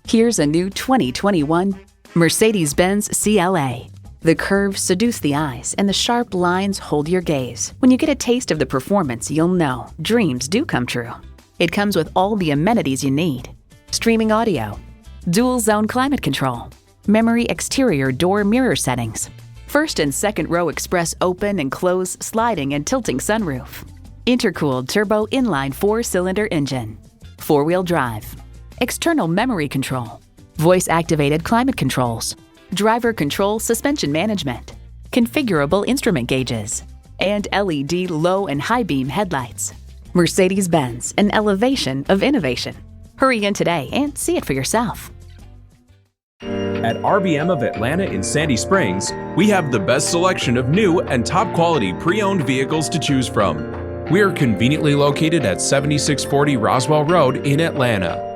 Here's a new 2021 Mercedes-Benz CLA. The curves seduce the eyes and the sharp lines hold your gaze. When you get a taste of the performance, you'll know dreams do come true. It comes with all the amenities you need: streaming audio, dual zone climate control, memory exterior door mirror settings, first and second row express open and close sliding and tilting sunroof, intercooled turbo inline 4-cylinder engine, 4-wheel drive, external memory control, voice-activated climate controls, driver control suspension management, configurable instrument gauges, and LED low and high beam headlights. Mercedes-Benz, an elevation of innovation. Hurry in today and see it for yourself. At RBM of Atlanta in Sandy Springs, we have the best selection of new and top-quality pre-owned vehicles to choose from. We are conveniently located at 7640 Roswell Road in Atlanta.